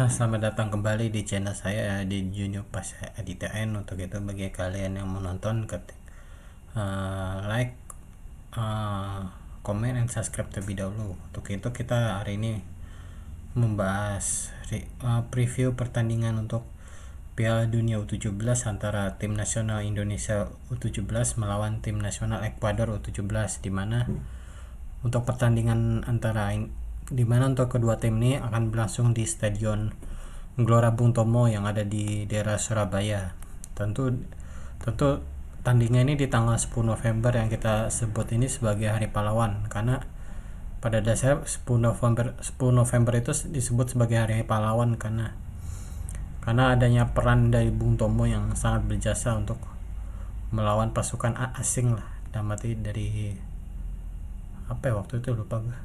Selamat datang kembali di channel saya di Junior Pas Aditya N. Untuk itu bagi kalian yang menonton like, comment, dan subscribe terlebih dahulu. Untuk itu kita hari ini membahas preview pertandingan untuk Piala Dunia U17 antara tim nasional Indonesia U17 melawan tim nasional Ekuador U17, di mana untuk pertandingan untuk kedua tim ini akan berlangsung di Stadion Gelora Bung Tomo yang ada di daerah Surabaya. Tentu tandingan ini di tanggal 10 November yang kita sebut ini sebagai Hari Pahlawan, karena pada dasar 10 November itu disebut sebagai Hari Pahlawan karena adanya peran dari Bung Tomo yang sangat berjasa untuk melawan pasukan asing lah, dari waktu itu lupa gue,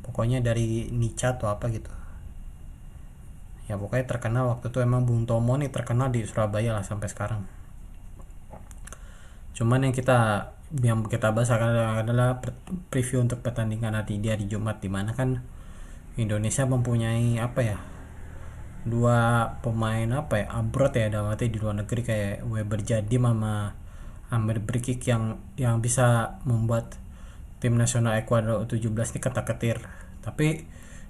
pokoknya dari Nica atau apa gitu ya. Pokoknya terkenal waktu itu, emang Bung Tomo nih terkenal di Surabaya lah sampai sekarang. Cuman yang kita bahas adalah preview untuk pertandingan nanti di hari Jumat, dimana kan Indonesia mempunyai dua pemain abroad ya, dalam arti di luar negeri, kayak Weber Jadim sama Amir Brikik yang bisa membuat tim nasional Ekuador U17 ini ketar-ketir. Tapi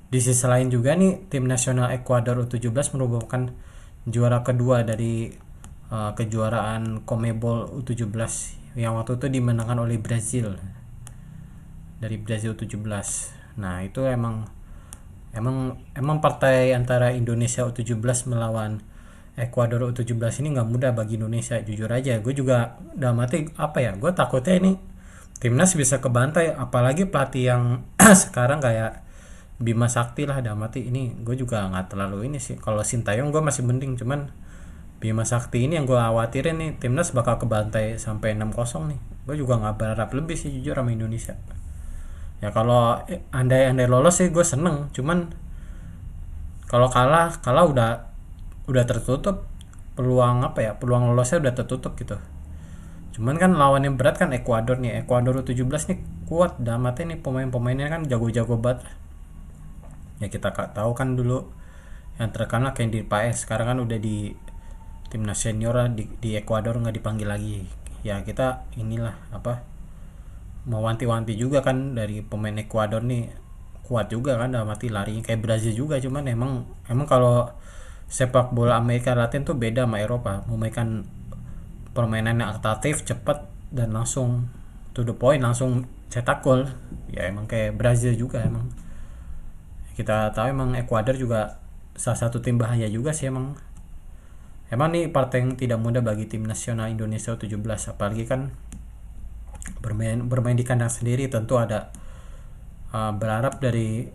di sisi lain juga nih, tim nasional Ekuador U17 merupakan juara kedua dari kejuaraan CONMEBOL U17 yang waktu itu dimenangkan oleh Brazil, dari Brazil U17. Nah, itu emang partai antara Indonesia U17 melawan Ekuador U17 ini nggak mudah bagi Indonesia. Jujur aja, gue juga dalam arti gue takutnya ini timnas bisa kebantai, apalagi pelatih yang sekarang kayak Bima Sakti lah. Dalam arti ini gue juga nggak terlalu ini sih, kalau Sintayong gue masih mending, cuman Bima Sakti ini yang gue khawatirin nih, timnas bakal kebantai sampai 6-0 nih. Gue juga nggak berharap lebih sih jujur sama Indonesia ya. Kalau andai lolos sih gue seneng, cuman kalau kalah udah tertutup peluang peluang lolosnya udah tertutup gitu. Cuman kan lawan yang berat kan Ekuador nih. Ekuador U17 nih kuat, dalam arti nih pemain-pemainnya kan jago-jago banget. Ya kita tahu kan dulu yang terkenal Kendir Paes, sekarang kan udah di timnas senior lah, di Ekuador nggak dipanggil lagi. Ya kita inilah mau wanti-wanti juga kan, dari pemain Ekuador nih kuat juga kan, dalam arti larinya kayak Brazil juga. Cuman emang kalau sepak bola Amerika Latin tuh beda sama Eropa, memainkan permainan yang aktif, cepat, dan langsung to the point, langsung cetak gol. Ya emang kayak Brazil juga. Emang kita tahu emang Ekuador juga salah satu tim bahaya juga sih. Emang nih partai yang tidak mudah bagi tim nasional Indonesia U17, apalagi kan bermain di kandang sendiri. Tentu ada berharap dari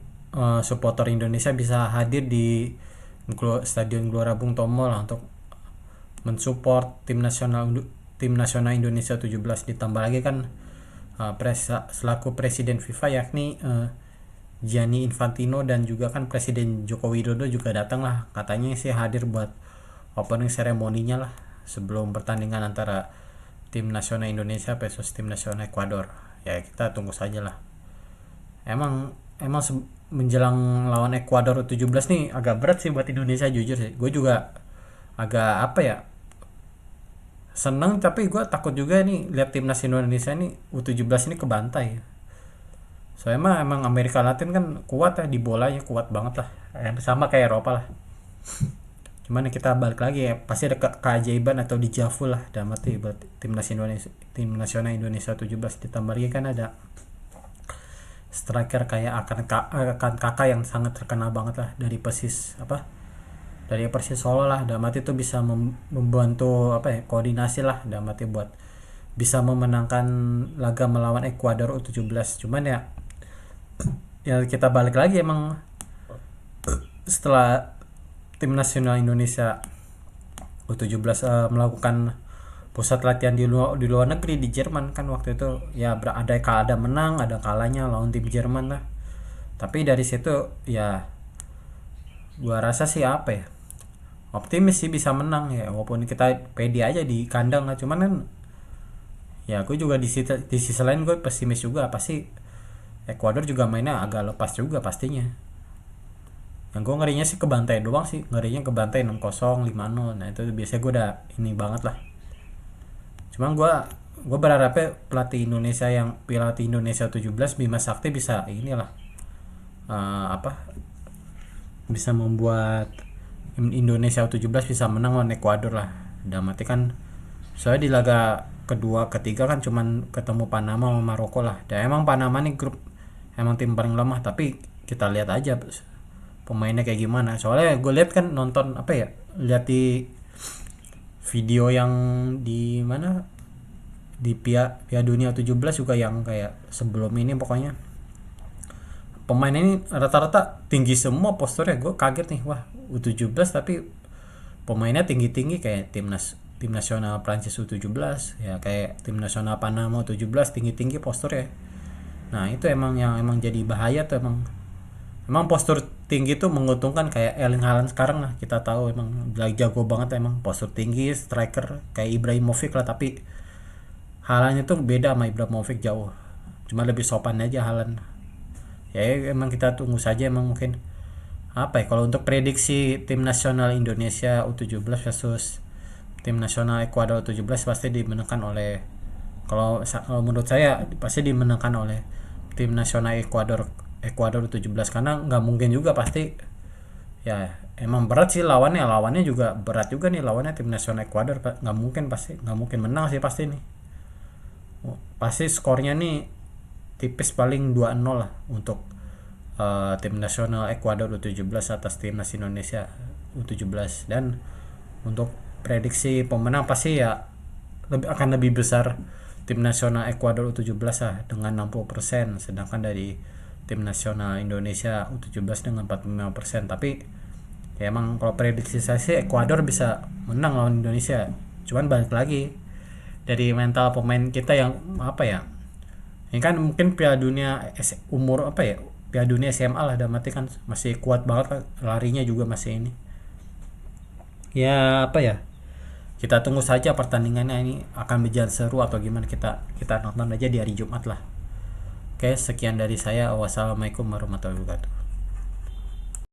supporter Indonesia bisa hadir di Stadion Gelora Bung Tomo lah untuk mensupport tim nasional Indonesia 17. Ditambah lagi kan selaku presiden FIFA yakni Gianni Infantino, dan juga kan Presiden Joko Widodo juga datang lah, katanya sih hadir buat opening seremoninya lah sebelum pertandingan antara tim nasional Indonesia versus tim nasional Ekuador. Ya kita tunggu saja lah. Emang menjelang lawan Ekuador U17 nih agak berat sih buat Indonesia jujur sih. Gue juga agak seneng, tapi gue takut juga nih lihat timnas Indonesia ini U17 ini kebantai. Soalnya emang Amerika Latin kan kuat ya, di bolanya kuat banget lah, sama kayak Eropa lah. Cuman kita balik lagi ya, pasti ada keajaiban atau dijavu lah dalam arti buat tim nasional Indonesia 17. Ditambah lagi kan ada striker kayak akan kakak yang sangat terkenal banget lah dari Persis Solo lah. Dalam arti itu bisa membantu koordinasi lah, dalam arti buat bisa memenangkan laga melawan Ekuador U17. Cuman ya kita balik lagi, emang setelah tim nasional Indonesia U17 melakukan pusat latihan di luar negeri di Jerman kan waktu itu ya, ada menang ada kalahnya lawan tim Jerman lah. Tapi dari situ ya gua rasa sih optimis sih bisa menang ya, walaupun kita pede aja di kandang lah. Cuman kan ya gue juga di sisi lain gue pesimis juga, pasti Ekuador juga mainnya agak lepas juga pastinya. Yang gue ngerinya sih kebantai doang sih, ngerinya kebantai 6-0, 5-0. Nah itu biasanya gue udah ini banget lah. Cuman gue berharapnya pelatih Indonesia 17 Bima Sakti bisa inilah, apa, bisa membuat Indonesia 17 bisa menang lawan Ekuador lah. Udah mati kan, soalnya di laga kedua ketiga kan cuman ketemu Panama sama Maroko lah. Dan emang Panama nih grup emang tim paling lemah, tapi kita lihat aja pemainnya kayak gimana. Soalnya gue lihat kan, nonton apa ya, lihat di video yang di mana, di Piala Dunia 17 juga, yang kayak sebelum ini pokoknya pemain ini rata-rata tinggi semua posturnya. Gue kaget nih, wah U17 tapi pemainnya tinggi-tinggi kayak tim nasional Prancis U17 ya, kayak tim nasional Panama U17 tinggi-tinggi posturnya. Nah itu emang yang emang jadi bahaya tuh, emang postur tinggi tuh menguntungkan. Kayak Erling Haaland sekarang lah, kita tahu emang lagi jago banget, emang postur tinggi, striker kayak Ibrahimovic lah. Tapi Haaland itu beda sama Ibrahimovic jauh, cuma lebih sopan aja Haaland. Ya emang kita tunggu saja, emang mungkin apa ya, kalau untuk prediksi tim nasional Indonesia U17 versus tim nasional Ekuador U17 pasti dimenangkan oleh, kalau menurut saya pasti dimenangkan oleh tim nasional Ekuador U17, karena nggak mungkin juga pasti ya, emang berat sih lawannya juga berat juga nih lawannya tim nasional Ekuador. Nggak mungkin menang sih pasti nih. Pasti skornya nih tipis, paling 2-0 lah untuk tim nasional Ekuador U17 atas timnas Indonesia U17. Dan untuk prediksi pemenang pasti ya akan lebih besar tim nasional Ekuador U17 lah dengan 60%, sedangkan dari tim nasional Indonesia U17 dengan 45%. Tapi ya emang kalau prediksi saya sih Ekuador bisa menang lawan Indonesia. Cuman balik lagi dari mental pemain kita yang apa ya, ini kan mungkin Piala Dunia umur apa ya, Piala Dunia SMA lah, udah mati kan, masih kuat banget, larinya juga masih ini ya, apa ya, kita tunggu saja pertandingannya ini akan berjalan seru atau gimana. Kita nonton aja di hari Jumat lah. Oke, sekian dari saya. Wassalamualaikum warahmatullahi wabarakatuh.